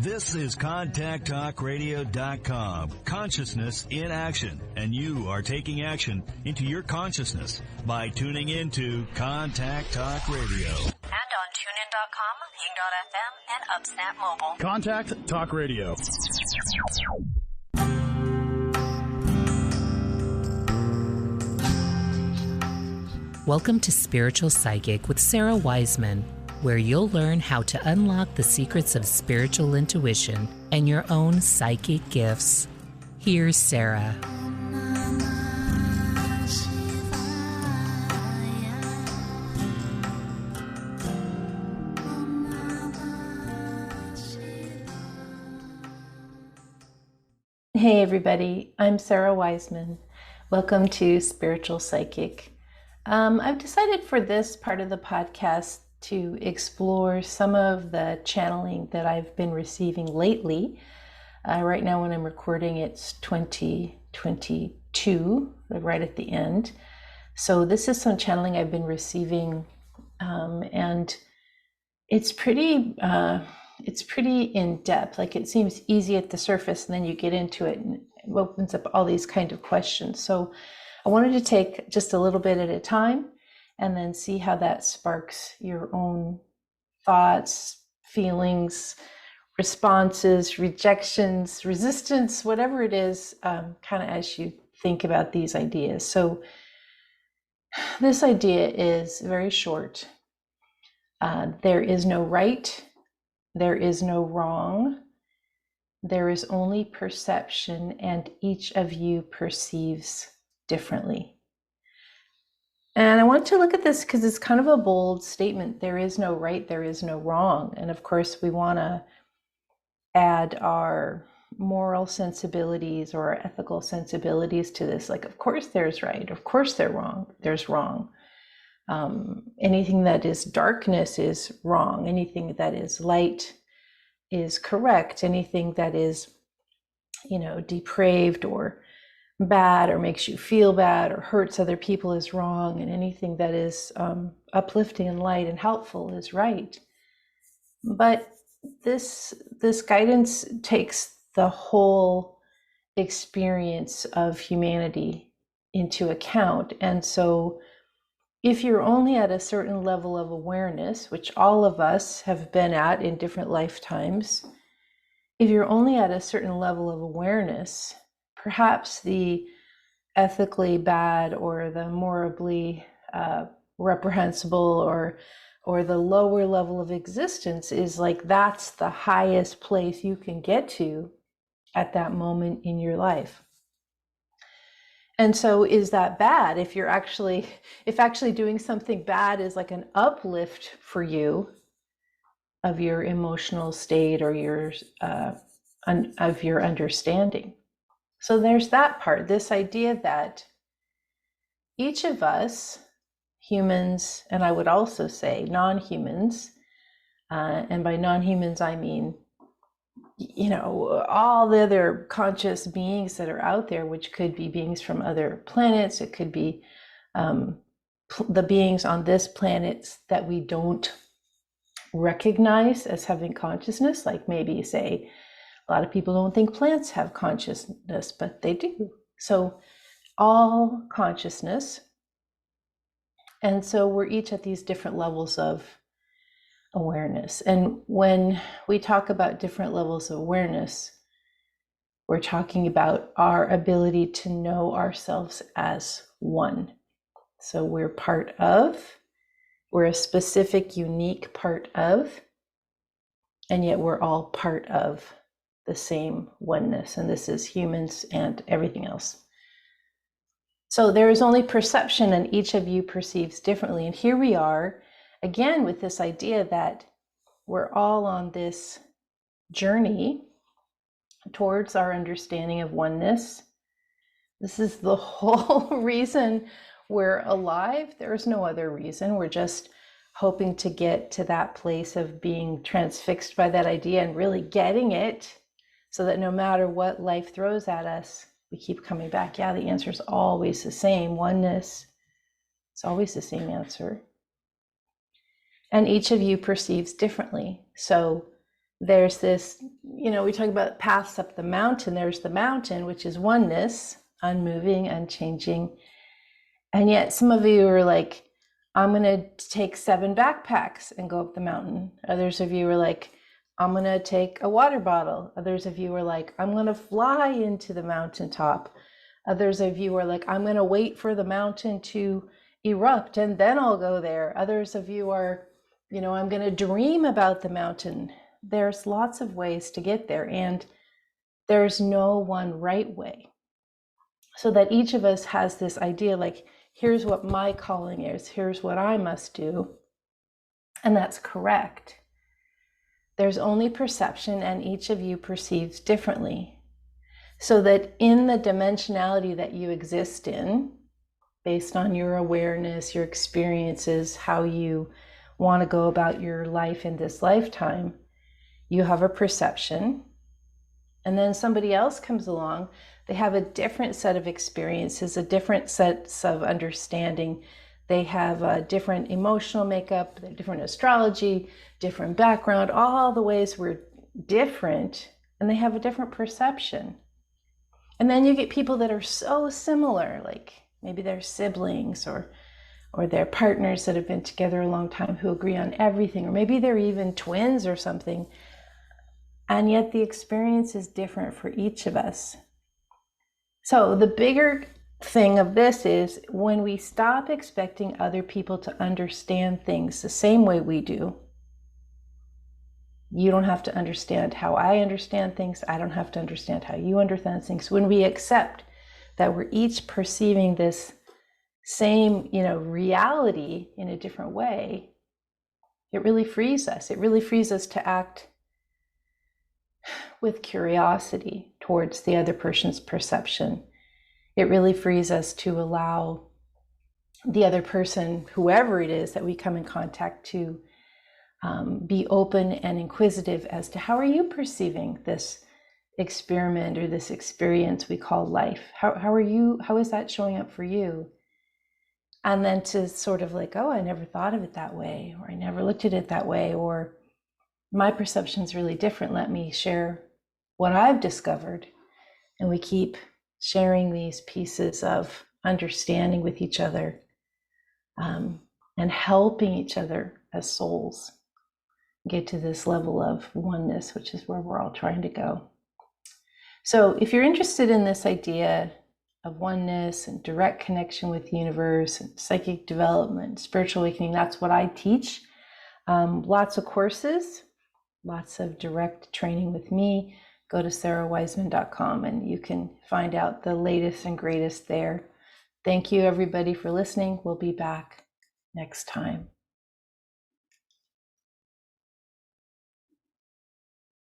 This is ContactTalkRadio.com. Consciousness in action. And you are taking action into your consciousness by tuning into Contact Talk Radio. And on TuneIn.com, Ping.fm, and UpSnap Mobile. Contact Talk Radio. Welcome to Spiritual Psychic with Sarah Wiseman, where you'll learn how to unlock the secrets of spiritual intuition and your own psychic gifts. Here's Sarah. Hey everybody, I'm Sarah Wiseman. Welcome to Spiritual Psychic. I've decided for this part of the podcast to explore some of the channeling that I've been receiving lately. Right now when I'm recording, it's 2022, right at the end. So this is some channeling I've been receiving, and it's pretty in depth. Like, it seems easy at the surface, and then you get into it and it opens up all these kind of questions. So I wanted to take just a little bit at a time and then see how that sparks your own thoughts, feelings, responses, rejections, resistance, whatever it is, kind of as you think about these ideas. So this idea is very short. There is no right. There is no wrong. There is only perception, and each of you perceives differently. And I want to look at this because it's kind of a bold statement. There is no right, there is no wrong. And of course, we want to add our moral sensibilities or our ethical sensibilities to this. Like, of course there's right, of course there's wrong. Anything that is darkness is wrong. Anything that is light is correct. Anything that is, depraved or bad or makes you feel bad or hurts other people is wrong, and anything that is uplifting and light and helpful is right. But this guidance takes the whole experience of humanity into account. And so if you're only at a certain level of awareness, which all of us have been at in different lifetimes, if you're only at a certain level of awareness, perhaps the ethically bad or the morally reprehensible or the lower level of existence is like, that's the highest place you can get to at that moment in your life. And so is that bad? If actually doing something bad is like an uplift for you of your emotional state or of your understanding. So there's that part, this idea that each of us, humans, and I would also say non-humans, and by non-humans I mean, all the other conscious beings that are out there, which could be beings from other planets, it could be the beings on this planet that we don't recognize as having consciousness, like maybe say, a lot of people don't think plants have consciousness, but they do. So all consciousness. And so we're each at these different levels of awareness. And when we talk about different levels of awareness, we're talking about our ability to know ourselves as one. So we're a specific, unique part of, and yet we're all part of the same oneness. And this is humans and everything else. So there is only perception, and each of you perceives differently. And here we are again with this idea that we're all on this journey towards our understanding of oneness. This is the whole reason we're alive. There's no other reason. We're just hoping to get to that place of being transfixed by that idea and really getting it, so that no matter what life throws at us, we keep coming back. Yeah, the answer is always the same. Oneness. It's always the same answer. And each of you perceives differently. So there's this, we talk about paths up the mountain. There's the mountain, which is oneness, unmoving, unchanging. And yet some of you are like, I'm going to take 7 backpacks and go up the mountain. Others of you are like, I'm going to take a water bottle. Others of you are like, I'm going to fly into the mountaintop. Others of you are like, I'm going to wait for the mountain to erupt and then I'll go there. Others of you are, I'm going to dream about the mountain. There's lots of ways to get there, and there's no one right way. So that each of us has this idea, like, here's what my calling is, here's what I must do. And that's correct. There's only perception, and each of you perceives differently. So that in the dimensionality that you exist in, based on your awareness, your experiences, how you want to go about your life in this lifetime, you have a perception, and then somebody else comes along. They have a different set of experiences, a different set of understanding. They have a different emotional makeup, different astrology, different background, all the ways we're different, and they have a different perception. And then you get people that are so similar, like maybe they're siblings or they're partners that have been together a long time who agree on everything, or maybe they're even twins or something. And yet the experience is different for each of us. So the bigger thing of this is when we stop expecting other people to understand things the same way we do. You don't have to understand how I understand things. I don't have to understand how you understand things. When we accept that we're each perceiving this same, reality in a different way, it really frees us. It really frees us to act with curiosity towards the other person's perception. It really frees us to allow the other person, whoever it is that we come in contact to, be open and inquisitive as to how are you perceiving this experiment or this experience we call life? How is that showing up for you? And then to sort of like, oh, I never thought of it that way, or I never looked at it that way, or my perception's really different. Let me share what I've discovered. And we keep sharing these pieces of understanding with each other, and helping each other as souls get to this level of oneness, which is where we're all trying to go. So if you're interested in this idea of oneness and direct connection with the universe and psychic development, spiritual awakening, that's what I teach. Lots of courses, lots of direct training with me. Go to sarahwiseman.com and you can find out the latest and greatest there. Thank you, everybody, for listening. We'll be back next time.